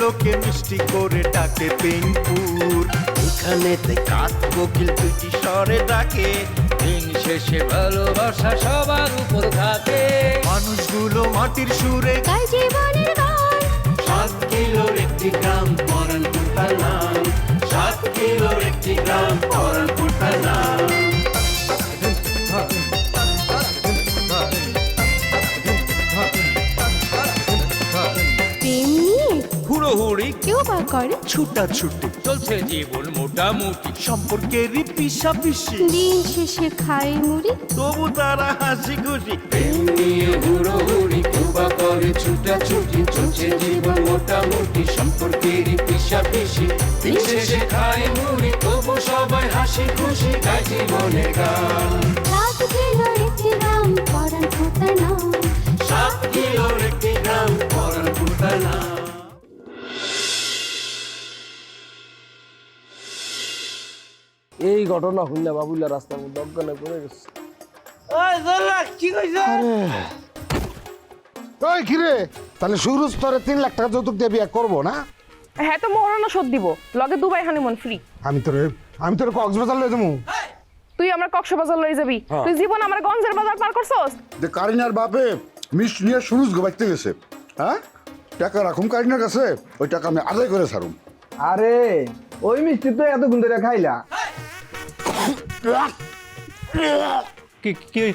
লোকে মিষ্টি করে ডাকে পিনপুর। এখানেতে কাক কোকিল পিটি স্বরে ডাকে, দিন শেষে ভালোবাসা সবার উপর থাকে। মানুষগুলো মাটির সুরে গায় জীবনের গান। 7 কিলোর একটি গ্রাম পরানপুর তার নাম, 7 কিলোর একটি গ্রাম পরানপুর তার নাম। প্রেম নিয়ে হুড়োহুড়ি কেউ বা করে ছুটাছুটি, চলছে জীবন মোটামুটি, সম্পর্কেরই পিছাপিছি, দিন শেষে খায় মুড়ি। তবু তারা হাসি খুশি। প্রেম নিয়ে হুড়োহুড়ি কেউবা করে ছুটাছুটি, চলছে জীবন মোটামুটি, সম্পর্কেরই পিছাপিছি, দিন শেষে খায় মুড়ি, তবু সবাই হাসি খুশি, গায় জীবনের গান। 7 কিলোর একটি গ্রাম পরানপুর তার নাম। 7 কিলোর একটি গ্রাম পরানপুর তার নাম। এই ঘটনা হইলা বাবুল্লা রাস্তার মধ্যে অজ্ঞানে পড়ে গেছে। ওই কিরে, তাহলে সুরজ তোরে 3 লাখ টাকা যৌতুক দিয়ে বিয়ে করবো না? হ্যাঁ তো মহারণা শোধ দিব, লগে দুবাই হানিমুন ফ্রি। আমি তোরে কক্সবাজার লয়ে যাবো। তুই আমার কক্সবাজার লই যাবি, তুই জীবন আমার গঞ্জের বাজার পার করছস। যে কারিনার বাপে মিষ্টি নিয়ে সুরুজ গোবাইতে গেছে, হ্যাঁ টাকা রাখুন কারিনার কাছে, ওই টাকা আমি আদায় করে ছাড়ুম। আরে ওই মিষ্টি তো এত গুণ ধরে খাইলা।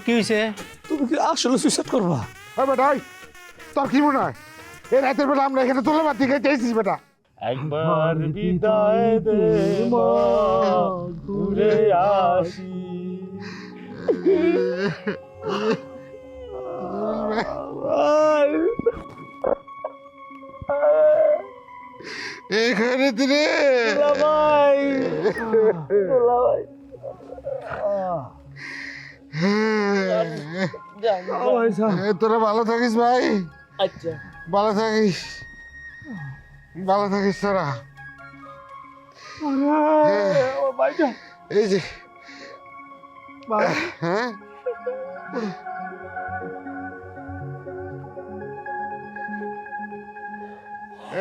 কি হইছে? তুমি কি আসলে সুইসাইড করবা? ওই বেটা, ওই তোর কি মনে হয় এই রাতের বেলা আমরা এখানে তোলা বাতি খাইতে এসেছিস বেটা? একবার বিদায় দে মা, ঘুরে আসি। এখানে রে ভাই তোরা ভালো থাকিস ভাই, আচ্ছা ভালো থাকিস, ভালো থাকিস তোরা। এই যে হ্যাঁ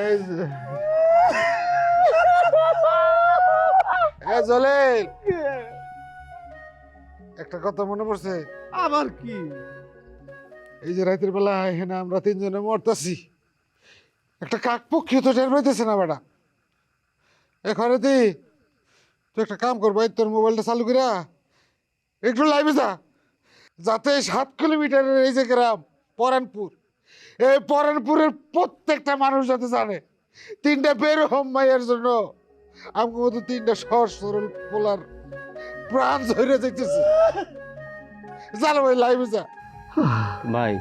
এই যে জলে একটা কথা মনে পড়ছে। আবার কি? এই যে রাতের বেলা এখানে আমরা 3 জনে মরতাছি, একটা কাক পক্ষী তো টের পাইতেছে না বেটা। এখানে তুই একটা কাম করবো, তোর মোবাইলটা চালু করিয়া একটু লাইভে যা, যাতে 7 কিলোমিটারের এই যে গ্রাম পরানপুর, এই পরানপুরের প্রত্যেকটা মানুষ যাতে জানে 3টা বের হোম মাইয়ের জন্য আমাকে মতো 3টা সহজ সরল পোলার প্রাণ ঝরে যাইতেছে। জানো ভাই লাইভে যা। ভাই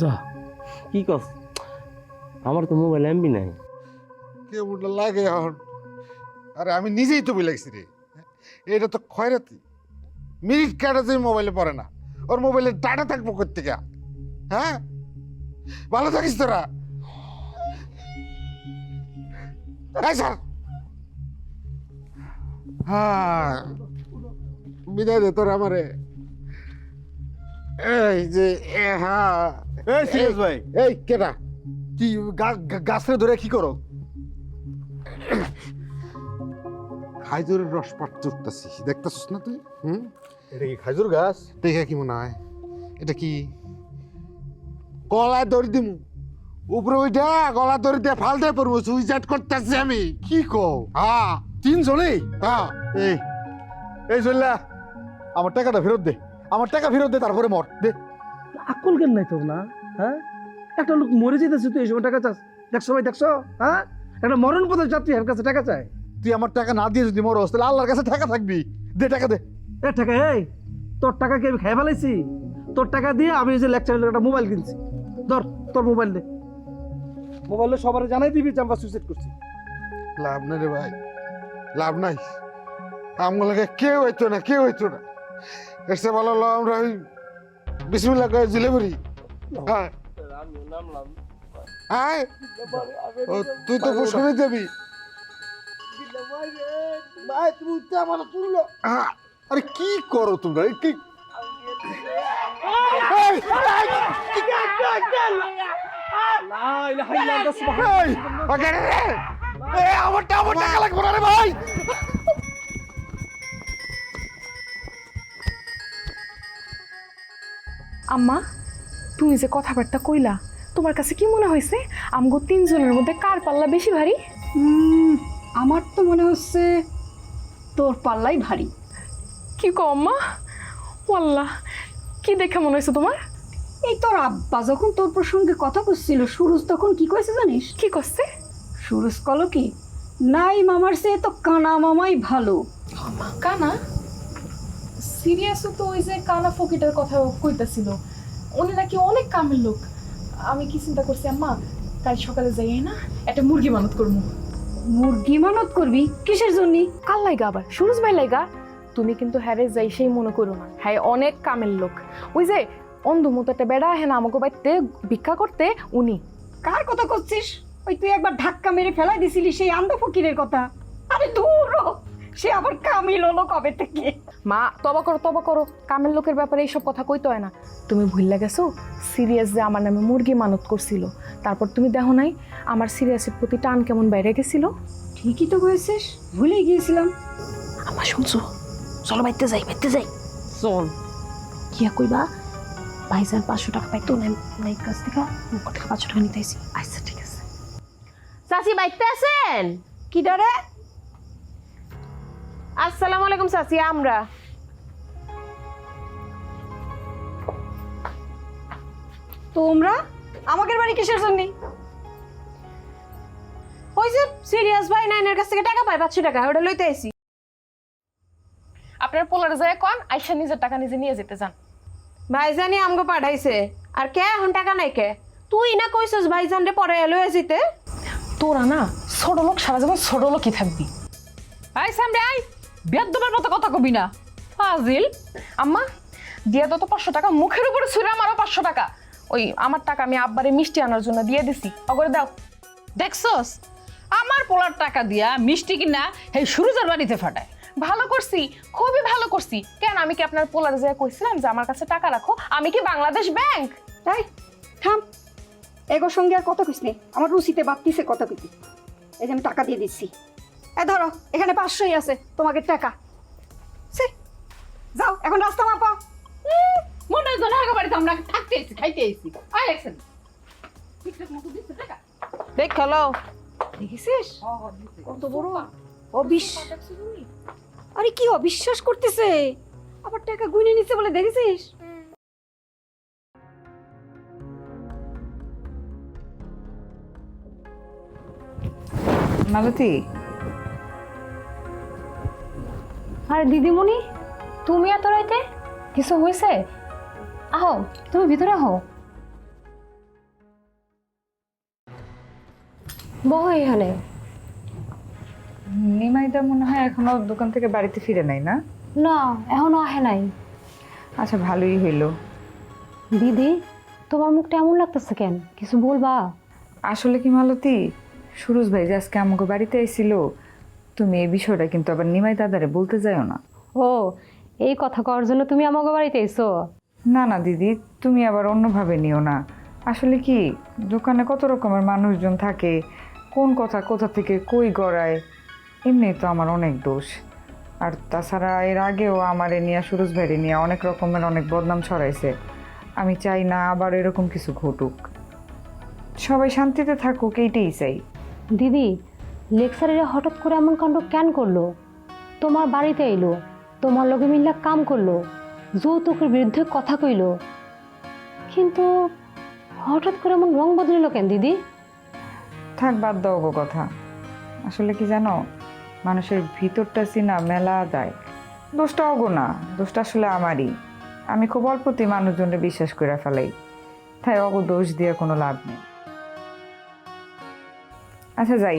যা কি কস, আমার তো মোবাইল এমবি নাই। কেমন লাগে এখন? আরে আমি নিজেই তো বলেছি রে, এটা তো খয়রাতি, মিনিট কাটা যে মোবাইলে পড়ে না, ওর মোবাইলে ডাটা থাকবো কোথেকে? হ্যাঁ ভালো থাকিস তোরা। এই স্যার, হ্যাঁ বিদায় দে তোর আমারে। এই যে হ্যাঁ এই সিরিয়াস ভাই, এই কেটা কি গাছরে ধরে কি করো? খাইজুরের রস পাট চুটতেছি, দেখতেছিস না তুই? এটা কি খাজুর গাছ? দেখে কি মনে হয় এটা কি গলায় দড়ি দিমু, উপরে ওইটা গলা দড়ি দিয়ে ফাল দিয়ে পড়বো, সুইসাইড করতেছি আমি। কি কও? হ্যাঁ 3 জনেই? হ্যাঁ এই চললা, আমার টাকাটা ফেরত দে, আমার টাকা ফেরত দে, তারপরে মর দে। আকল কেন নাই তোর না? হ্যাঁ একটা লোক মরে যেতেছে, তুই এই সময় টাকা চাস? দেখছো ভাই, দেখছো? হ্যাঁ একটা মরণ পথের যাত্রী এর কাছে টাকা চায়। তুই আমার টাকা না দিয়ে যদি মরস, তাহলে আল্লাহর কাছে টাকা থাকবি। দে টাকা দে। এ টাকা, এই তোর টাকা কি আমি খেয়ে ফেলাইছি? তোর টাকা দিয়ে আমি এই যে লেকচারের একটা মোবাইল কিনছি, ধর তোর মোবাইল দে। মোবাইলে সবার জানাই দিবি যে আমরা সুইসাইড করছি। লাভ নাই রে ভাই, লাভ নাই। আমগুলোকে কেউ হইতো না, কেউ হইতো না। এসে ভালো হলো আমরা ওই বিসমিল্লাহ করে জিলে পড়ি। হ্যাঁ হ্যাঁ, ও তুই তো পুষ্করে যাবি। হ্যাঁ, আরে কি করো তোমরা? কি এই, ওকে রে। আমার টাকা লাগবে না রে ভাই। আম্মা তুমি যে কথাবার্তা কইলা তোমার কাছে কি মনে হয়েছে আমগো তিনজনের মধ্যে কার পাল্লা বেশি ভারী? আমার তো মনে হচ্ছে তোর পাল্লাই ভারী। কি কও আম্মা? ওয়াল্লাহ, কি দেখে মনে হয়েছে তোমার? এই তোর আব্বা যখন তোর প্রসঙ্গে কথা করছিল সুরজ তখন কি কইছে জানিস? কি করছে? সুরজ কলো কি, নাই মামার চেয়ে তো কানা মামাই ভালো। কানা? সিরিয়াসও তো ওই যে কানা ফকিটার কথা কইতাছিল, উনি নাকি অনেক কামের লোক। আমি কি চিন্তা করছি আম্মা, কাল সকালে যাই না একটা মুরগি মানত করবো। মুরগি মানত করবি কিসের জন্য? কাল লাইগা আবার সুরজ ভাই লাইগা। তুমি কিন্তু হ্যারে যাই সেই মনে করো না, হ্যাঁ অনেক কামের লোক। ওই যে অন্ধ মতো একটা বেড়া হ্যাঁ আমাকে বাড়িতে ভিক্ষা করতে, উনি। কার কথা করছিস? ওই তুই একবার ধাক্কা মেরে ফেলাই দিছিলি সেই আন্দা ফকিরের কথা। আরে দূর হ, সে আবার কামিল হলো কবে থেকে? মা তবা করো, কামের লোকের ব্যাপারে এইসব কথা কইতে হয় না। তুমি ভুললে গেছো সিরিয়াস যে আমার নামে মুরগি মানত করছিল, তারপর তুমি দেখো নাই আমার সিরিয়াসের প্রতি টান কেমন বাইরে গেছিল। ঠিকই তো কয়েছিস, ভুলে গিয়েছিলাম। আমার শুনছো? চলো বাইতে যাই চল। কিয়া কইবা ভাইজান 500 টাকা পাইতো নাই কাছ থেকে, মুখ থেকে 500 টাকা নিতে আইছি। আচ্ছা ঠিক আছে। চাচি বাইতে আছেন? কি ডারে? আসসালামু আলাইকুম চাচি। আমরা তোমরা আমাদের বাড়ি কিসের জন্য? ওই যে সিরিয়াস ভাই নাইনের কাছ থেকে টাকা পাই 500 টাকা, ওটা লইতে আইছি। আপনার পোলারে যায় কোন আইসা নিজের টাকা নিজে নিয়ে যেতে চান। ভাইজানি আমগো পাঠাইছে, আর কে এখন টাকা নাই কে? তুই না কইছস ভাইজান রে পরে লইয়া যেতে। তোরা না ছোট লোক, সারা জীবন ছোট লোকই থাকবি। আই সামনে আই, বেদবের মতো কথা কবি না ফাজিল। আম্মা দিয়া তো 500 টাকা, মুখের উপরে ছুঁড়ে আমারও 500 টাকা। ওই আমার টাকা আমি আব্বারে মিষ্টি আনার জন্য দিয়ে দিছি, অগরে দাও। দেখছস আমার পোলার টাকা দিয়া মিষ্টি কিনা এই সুরজের বাড়িতে ফাটায়। ভালো করছি, খুবই ভালো করছি। কেন আমি কি আপনার পোলার যায় কইছিলাম যে আমার কাছে টাকা রাখো? আমি কি বাংলাদেশ ব্যাংক? তাই থাম, এগোর সঙ্গে আর কথা কইস নে, আমার রুচিতে বাড়তিছে কথা কইতে। এই যে আমি টাকা দিয়ে দিচ্ছি, এ ধরো এখানে 500ই আছে তোমাকে টাকা। সে যাও এখন রাস্তা মাপা। মনে হয় জনহাগা বাড়িতে আমরা থাকতে এসেছি, খাইতে এসেছি। আয় একসাথে ঠিকঠাক মতো দিচ্ছে টাকা। দেখ হলো দেখেছিস কত বড় অবিশ্বাস। আরে কি অবিশ্বাস করতেছে, আবার টাকা গুনে নিচ্ছে বলে দেখেছিস? মালতী, আরে দিদিমণি তুমি এত রাইতে, কিছু হয়েছে? আহো তুমি ভিতরে আহো, বহো এখানে। নিমাইদা মনে হয় এখনো দোকান থেকে বাড়িতে ফিরে নাই না? না এখনো আহে নাই। আচ্ছা ভালোই হইলো। দিদি তোমার মুখটা এমন লাগতেছে কেন, কিছু বলবা? আসলে কি মালতী, সুরজ ভাই যে আজকে আমাকে বাড়িতে আইছিল, তুমি এই বিষয়টা কিন্তু আবার নিমাই দাদারে বলতে যাও না। ও এই কথা কওয়ার জন্য তুমি আমাকে বাড়িতে এসো? না না দিদি, তুমি আবার অন্যভাবে নিও না। আসলে কি দোকানে কত রকমের মানুষজন থাকে, কোন কথা কোথা থেকে কই গড়ায়, এমনি তো আমার অনেক দোষ। আর তাছাড়া এর আগেও আমার নিয়ে সুরজ ভাইরে নিয়ে অনেক রকমের অনেক বদনাম ছড়াইছে। আমি চাই না আবার এরকম কিছু ঘটুক, সবাই শান্তিতে থাকুক, এইটাই চাই। দিদি লেকচারেরা হঠাৎ করে এমন কাণ্ড কেন করলো? তোমার বাড়িতে এলো, তোমার লগে মিল্লা কাম করলো, যৌতুকের বিরুদ্ধে কথা কইলো, কিন্তু হঠাৎ করে এমন রং বদলিল কেন দিদি? থাক বাদ দাও গো কথা। আসলে কি জানো, মানুষের ভিতরটা চিনা মেলা যায়। দোষটা অগো না, দোষটা আসলে আমারই। আমি খুব অল্পতেই মানুষজনকে বিশ্বাস করে ফেলাই, তাই অগো দোষ দিয়ে কোনো লাভ নেই। আচ্ছা যাই,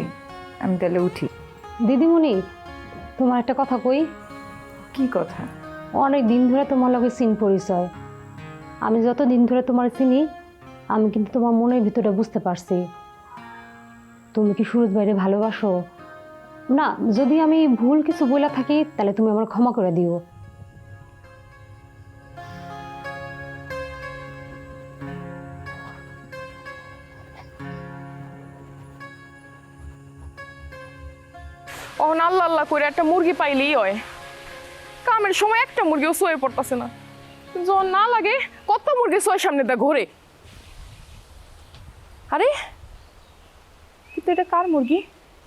আমি তাহলে উঠি। দিদিমণি তোমার একটা কথা কই। কি কথা? অনেক দিন ধরে তোমার লগে চিন পরিচয়, আমি যত দিন ধরে তোমার চিনি আমি কিন্তু তোমার মনের ভিতরে বুঝতে পারছি তুমি কি সুরজ ভাইরে ভালোবাসো। না যদি আমি ভুল কিছু বলে থাকি তাহলে তুমি আমার ক্ষমা করে দিও। অহন আল্লাহ আল্লাহ করে একটা মুরগি পাইলেই হয়। কামের সময় একটা মুরগিও সোয়ে পড়তেছে না, যখন না লাগে কত মুরগি সোয়ের সামনে দা ঘোরে। আরে কিন্তু এটা কার মুরগি?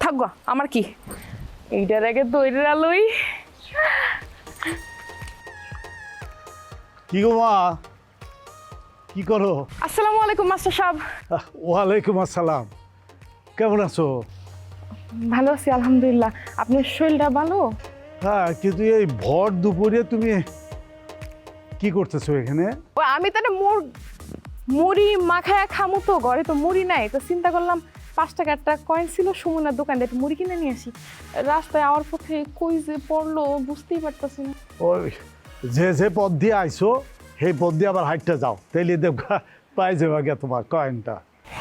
থাকবা আমার কি, এইটার আগে দইরে আলোই। কি গো মা, কি করো? আসসালামু আলাইকুম মাস্টার সাহেব। ওয়ালাইকুম আসসালাম, কেমন আছো? ভালো আছি আলহামদুলিল্লাহ, আপনার শরীরটা ভালো? হ্যাঁ, কিন্তু এই ভর দুপুরে তুমি কি করতেছো এখানে? ও আমি তো মুড়ি মাখায়া খামু, তো ঘরে তো মুড়ি নাই, তো চিন্তা করলাম 5 টাকা একটা কয়েন ছিল সুমনার দোকান থেকে মুড়ি কিনে নিয়ে আসি। রাস্তায় আওয়ার পথে কই যে পড়লো বুঝতেই পারতাছি না। ওই যে পথ দিয়ে আইছো সেই পথ দিয়ে আবার হাইটটা যাও, তাইলে দেখবা পাই যাবা গে তোমার কয়েনটা।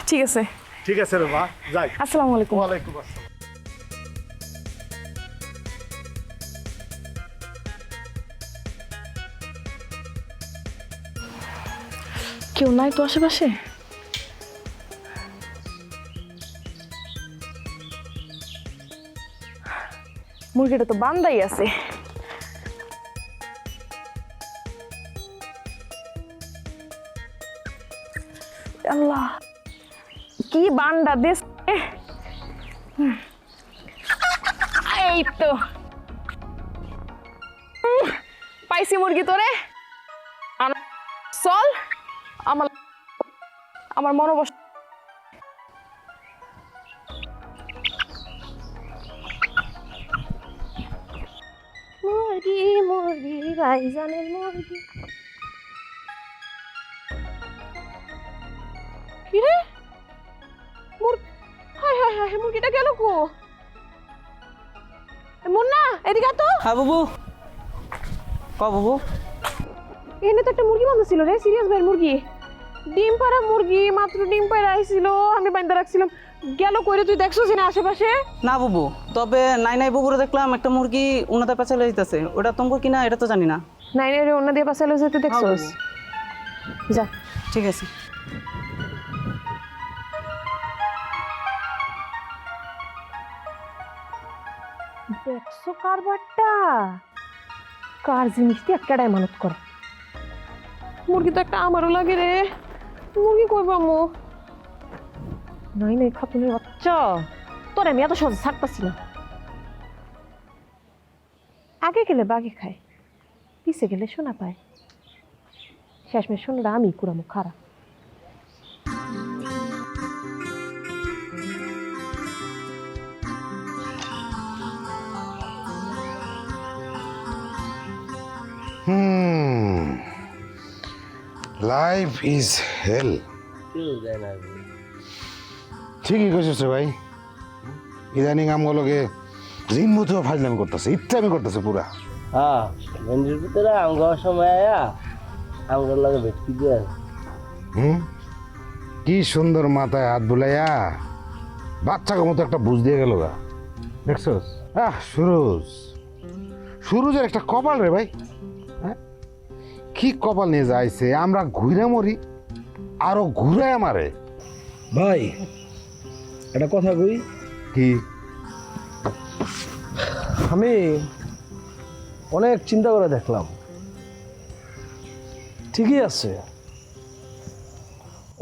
ঠিক আছে। ঠিক আছে রে মা, যাই। আসসালামু আলাইকুম। ওয়ালাইকুম আসসালাম। কেউ নাই তো আশেপাশে? মুরগিটা তো বান্দাই আছে। আল্লাহ কি বান্ডা দেশ। এই তো পাইছি মুরগি তোরে। চল আমার মনোবস। মুরগি মুরগি ভাইজানের মুরগি। কিরে হায় হায় হায়, মুরগিটা গেল কো? মুন্না এদিকে তো। হ্যাঁ বাবু, ক বাবু। এনে তো একটা মুরগি বাঁধা ছিল রে, সিরিয়াস ভাইয়ের মুরগি, ডিম পাড়া মুরগি, মাত্র ডিম পাড়া আইছিল, আমি বাঁধা রাখছিলাম। গেল কইরে, তুই দেখছস না আশেপাশে? না বাবু, তবে নাই বাবুরে দেখলাম একটা মুরগি উনাতে পেছালে যেতেছে, ওটা তোমাকে কিনা এটা তো জানি না। নাই রে, অন্য দিয়ে পাশালো যেতে দেখছস? যা। ঠিক আছে। দেখছো কারবারটা, কার জিনিস দিয়ে একটাই মানত করে। মুরগি তো একটা আমারও লাগে রে, মুরগি কই পামু? নাই নাই খাতুনের বাচ্চা, তোর আমি এত সহজে ছাড়তাছি না। আগে গেলে বাগে খায়, পিছে গেলে সোনা পায়, শেষমেশ সোনাটা আমি কুড়ামো খারাপ। লাইফ ইজ হেল। ঠিকই কইছিস রে ভাই, ইদানিং আমগুলোকে জিন মতো ফাজলামি করতেছে, ইচ্ছামি করতেছে পুরা। হ্যাঁ, মন্দির ভিতরে আমগার সময় আয়া আমগার লাগে ভেটকি দিয়ে। কি সুন্দর মাথায় হাত বুলাইয়া বাচ্চাকে মতো একটা বুঝ দিয়ে গেল গা, দেখছস? সুরজের একটা কপাল রে ভাই, হ্যাঁ কি কপাল নিয়ে যাইছে। আমরা ঘুরে মরি আরো ঘুরে মারে। ভাই একটা কথা কই কি? আমি অনেক চিন্তা করে দেখলাম, ঠিকই আছে,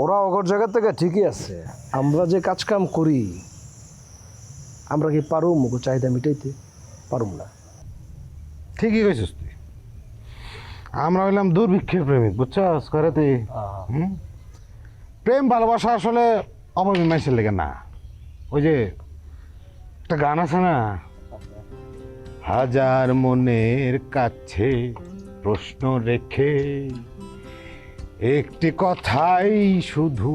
ওরা অগর জায়গা থেকে ঠিকই আছে। আমরা যে কাজ কাম করি, আমরা কি পারুম ওকে চাহিদা মিটাইতে? পারুম না। ঠিকই কইছিস তুই, আমরা হইলাম দুর্ভিক্ষের প্রেমিক, বুঝছস? করে তুই প্রেম ভালোবাসা আসলে অপমীমাংসের লেগে না। ওই যে একটা গান আছে না, হাজার মনের কাছে প্রশ্ন রেখে একটি কথাই শুধু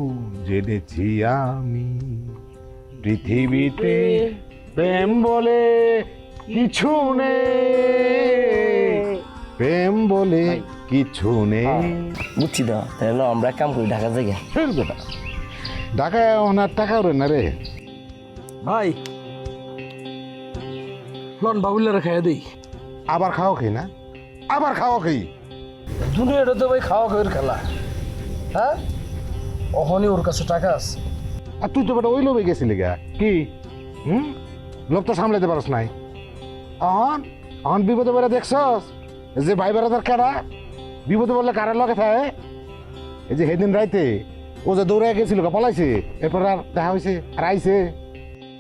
জেনেছি আমি, পৃথিবীতে প্রেম বলে কিছু নেই, প্রেম বলে কিছু নেই। বুঝছি তো, তাহলে আমরা কাম করি ঢাকা থেকে। ঢাকায় ওনার টাকা ওরে না রে ভাই, লন বাবুল্লারে খাইয়া দিই। আবার খাও খাই না, আবার খাও খাই। দুনিয়াটা তো ভাই খাওয়া খাওয়ার খেলা, হ্যাঁ? অহনি ওর কাছে টাকা আছে। আর তুই তো বেটা ওই লোভে গেছিলি গা, কি লোভ তো সামলাতে পারস নাই। অহন অহন বিপদে পড়ে দেখছস যে ভাই বেড়াদার কারা বিপদে পড়লে কারার লগে থাকে এই যে সেদিন রাইতে ও যে দৌড়ে গেছিল পলাইছে এরপর আর দেখা হয়েছে আর আইছে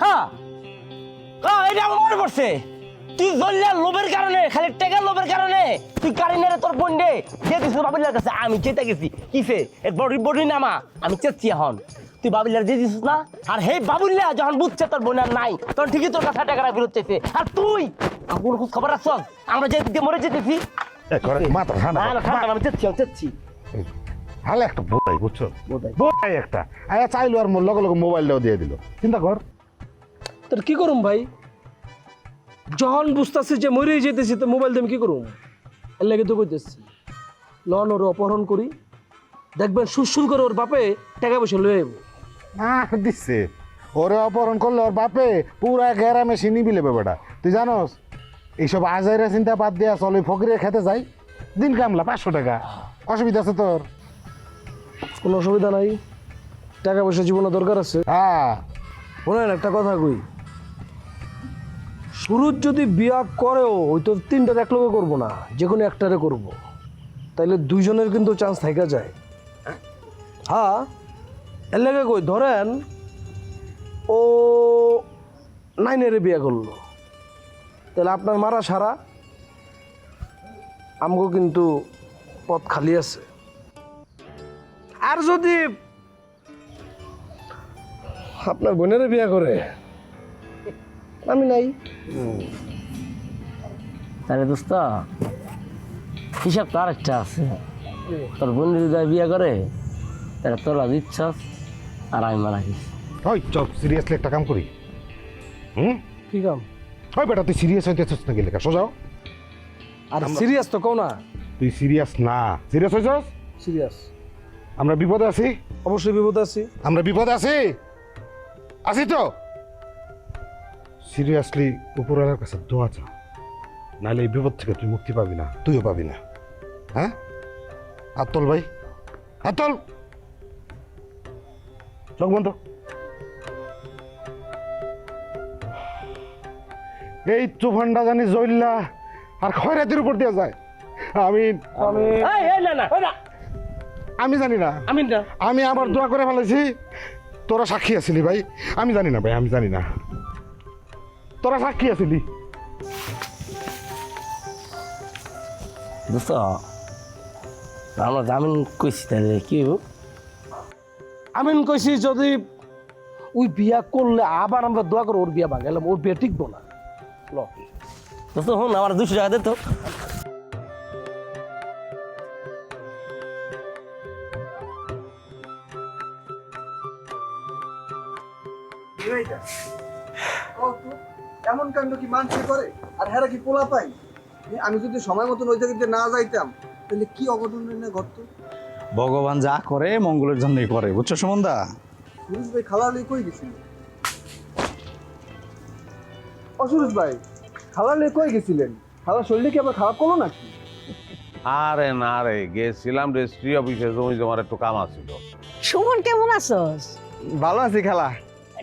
হ্যাঁ হ্যাঁ এটা আমার মনে পড়ছে তুই জ্বললে লোভের কারণে খালি টেকার লোভের কারণে তুই গাড়ি নেড়ে তোর বন্ডে দিয়ে দিস বাবিলার কাছে আমি চেতে গেছি কিসে এর বডি বডি নামা আমি চেচ্ছি এখন তুই বাবিলার দিয়ে দিস না আর হে বাবুল্লা যখন বুঝছে তোর বোন আর নাই তখন ঠিকই তোর কাছে টাকা ফেরত চাইছে আর তুই আমার খোঁজ খবর রাখছস আমরা যে দিকে মরে যেতেছি মাথা ঠান্ডা না না ঠান্ডা আমি চেচ্ছি হালে একটা বোধাই বুঝছো বোধাই একটা আয়া চাইলো আর মোর লগে লগে মোবাইলটাও দিয়ে দিল চিন্তা কর তোর কি করুম ভাই যখন বুঝতেছি যে মরে যেতেছি তো মোবাইল দিয়ে আমি কি করুম এর লাগে তো কইতেছি লন ওর অপহরণ করি দেখবেন সুরসুর করে ওর বাপে টাকা পয়সা লয়ে আইব না দিচ্ছে ওরে অপহরণ করলে ওর বাপে পুরা গ্যারামে চিনি বিলে বেটা তুই জানোস এইসব আজাইরা চিন্তা বাদ দিয়া চল ওই ফকিরে খেতে যাই দিন কামলা 500 টাকা অসুবিধা আছে তোর কোনো অসুবিধা নাই টাকা পয়সা জীবনে দরকার আছে হ্যাঁ শোনেন একটা কথা কই সুরজ যদি বিয়া করেও ওই তো তিনটা এক লগে করবো না যে কোনো একটারে করব তাইলে দুইজনের কিন্তু চান্স থাকা যায় হ্যাঁ এর লেগে কই ধরেন ও 9 বিয়া করলো তাহলে আপনার মারা সারা আমগো কিন্তু পথ খালি আছে আর যদি আপনার বোনের বিয়া করে আমি নাই তাহলে দোস্ত হিসাব তো আরেকটা আছে তোর বোন যদি বিয়ে করে তাহলে তোরা দিচ্ছস আর আমি মারা গেছি ওই চল সিরিয়াসলি একটা কাম করি কি কাম ওই বেটা তুই সিরিয়াস হইতেছিস না গেলে সোজাও আর সিরিয়াস তো কও না তুই সিরিয়াস না সিরিয়াস হইছস সিরিয়াস আমরা বিপদে আছি অবশ্যই বিপদে আছি আমরা বিপদে আছি আছি তো সিরিয়াসলি উপরওয়ালার কাছে দোয়া চা নাহলে এই বিপদ থেকে তুই মুক্তি পাবি না তুইও পাবি না হ্যাঁ আতল ভাই আতল চোখ বন্ধ এই তুফানটা জানি জইল্লা আর খয়রাতির উপর দিয়ে যায় আমি আমি জানি না আমি আবার দোয়া করে ফেলেছি তোরা সাক্ষী আছিলি ভাই আমি জানি না ভাই আমি জানি না তোরা সাক্ষী আছিলি দোস্ত আমরা জামিন কইছি তাহলে কি হইব আমিন কইছি যদি ওই বিয়া করলে আবার আমরা দোয়া করে ওর বিয়া ভাঙালাম ওর বিয়া টিকবো না ল দোস্ত হন আমার 200 টাকা দে তো এমন কাণ্ড কি মানুষে করে আর হেরা কি পোলা পাই আমি যদি সময় মতন ওই জায়গাতে না যাইতাম তাহলে কি অঘটন না ঘটতো ভগবান যা করে মঙ্গলের জন্যই করে বুঝছো সুমনদা সুরেশ ভাই খালালি কই গেছিল সুরেশ ভাই খালালি কই গেছিলেন খালার শরীরে কি আবার খারাপ করলো নাকি আরে না রে গেছিলাম রেজিস্ট্রি অফিসে জমি জমার একটু কাম আছিল সুমন কেমন আছস ভালো আছি খালা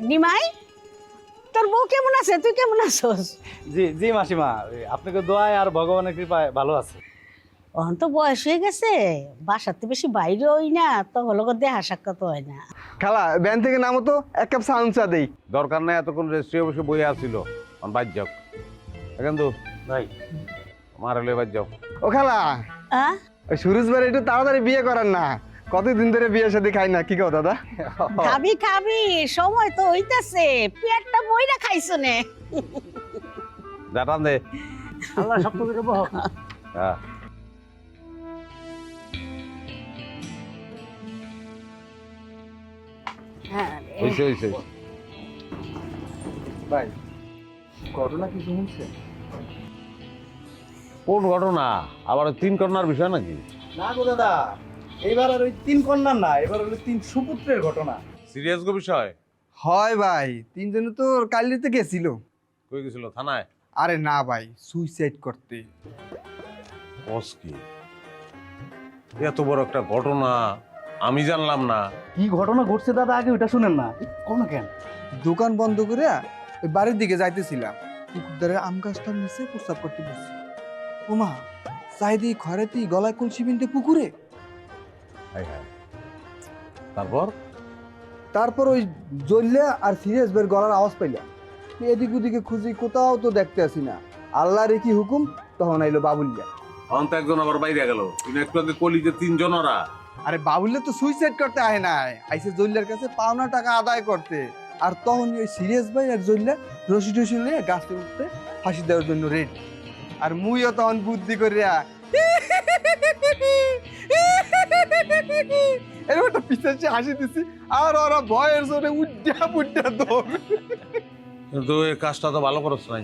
নিমাই তোর বউ কেমন আছে তুই কেমন আছস জি জি মাসিমা আপনাকে দোয়ায় আর ভগবানের কৃপায় ভালো আছে অহন তো বয়স হয়ে গেছে বাসাতে বেশি বাইরে হই না তো হলো দেখা সাক্ষাৎ হয় না খালা ব্যান থেকে নামো তো এক কাপ সাউন্ড চা দেই দরকার নাই এতক্ষণ রেজিস্ট্রি অফিসে বই আসছিল বাদ যাও কিন্তু ভাই আমার হলে বাদ যাও ও খালা হ্যাঁ ওই সুরেশ ভাই একটু তাড়াতাড়ি বিয়ে করার না কতদিন ধরে বিয়ে শাদী খাই না কি কও দাদা খাবি খাবি সময় তো হইতাছে পেটটা বইরা খাইছো নে জাটান দে আল্লাহ সব করে বহ হ্যাঁ হইছে হইছে ভাই ঘটনা কি শুনছে কোন ঘটনা আবার 3 কন্যার বিষয় নাকি না গো দাদা এবার আর ওই 3 কন্যার না এবার হলো 3 সুপুত্রের ঘটনা সিরিয়াস গো বিষয় হয় ভাই তিনজনে তো কালিতে গেছিল কই গেছিল থানায় আরে না ভাই সুইসাইড করতে কস কি এত বড় একটা ঘটনা আমি জানলাম না কি ঘটনা ঘটছে দাদা আগে ওটা শুনেন না কোন কেন দোকান বন্ধ করে ওই বাড়ির দিকে যাইতেছিলাম পুকুরদারের আম গাছটার নিচে প্রস্তাব করতে বসছি। ওমা চাইদি খরাতি গলায় কলসি বিনতে পুকুরে। তারপর ওই জ্বললে আর সিরিয়াস বের গলার আওয়াজ পাইলাম। এদিক ওদিকে খুঁজি, কোথাও তো দেখতে আসি না। আল্লাহর কি হুকুম, তখন আইলো বাবুল্লা। অন্ত একজন আবার বাইরে গেল, তুমি একটু আগে কলি যে 3 জন ওরা। আরে বাবুল্লা তো সুইসাইড করতে আয় নাই, আইসে জল্লার কাছে পাওনা টাকা আদায় করতে। আর তখন ওই সিরিয়াস ভাই আর জল্লা রশি টসি নিয়ে গাছে উঠতে ফাঁসি দেওয়ার জন্য রেডি। আর মুইও তখন বুদ্ধি করিয়া এরকম একটা পিছাচ্ছে হাসি দিছি। আর ওরা ভয়ের জোরে উড্ডা পুড্ডা দৌড়। কিন্তু এই কাজটা তো ভালো করছ নাই।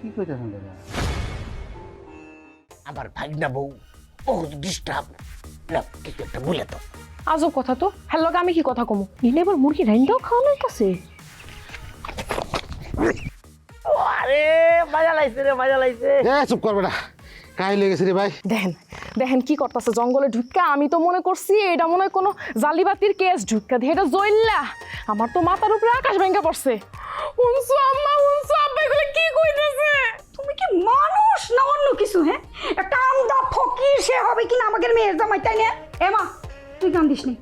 কি কইতাছেন দাদা? আবার ভাগনা বউ বহুত ডিস্টার্ব না, কিছু একটা বলে তো। আজব কথা তো, হ্যাঁ লগে আমি কি কথা কমু? ইনে এবার মুরগি রাইন্দাও খাওয়ানোর কাছে। আরে মজা লাগছে রে, মজা লাগছে। চুপ করবে না, কাই লেগেছে রে ভাই। দেখেন দেখেন কি করতেছে জঙ্গলে ঢুক্কা। আমি তো মনে করছি এটা মনে হয় কোনো জালিবাতির কেস ঢুক্কা দিয়ে এটা জইল্লা। আমার তো মাথার উপরে আকাশ ভেঙে পড়ছে। হুনসু আম্মা, হুনসু আব্বা, এগুলো কি কইতেছে? তুমি কি মানুষ না অন্য কিছু? হ্যাঁ, একটা আমদা ফকির সে হবে কিনা আমাদের মেয়ের জামাই, তাই না? এমা তুই গান দিস নি।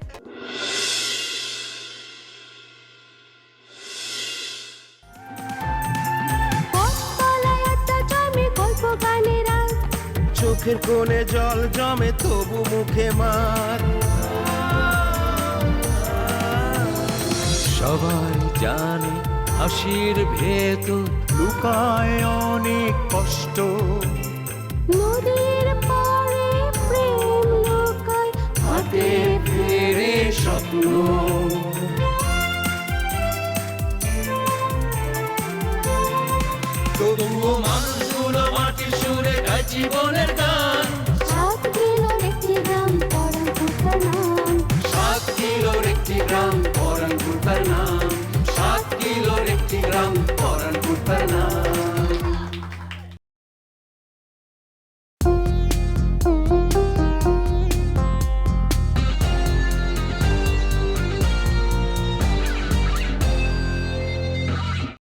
চোখের কোণে জল জমে তবু মুখে মার। সবাই জানে হাসির ভেতর লুকায় অনেক কষ্ট। নদীর পাড়ে প্রেম লুকায়, হাতে ফেরে স্বপ্ন। তবুও মানুষগুলো মাটির সুরে গায় জীবনের গান।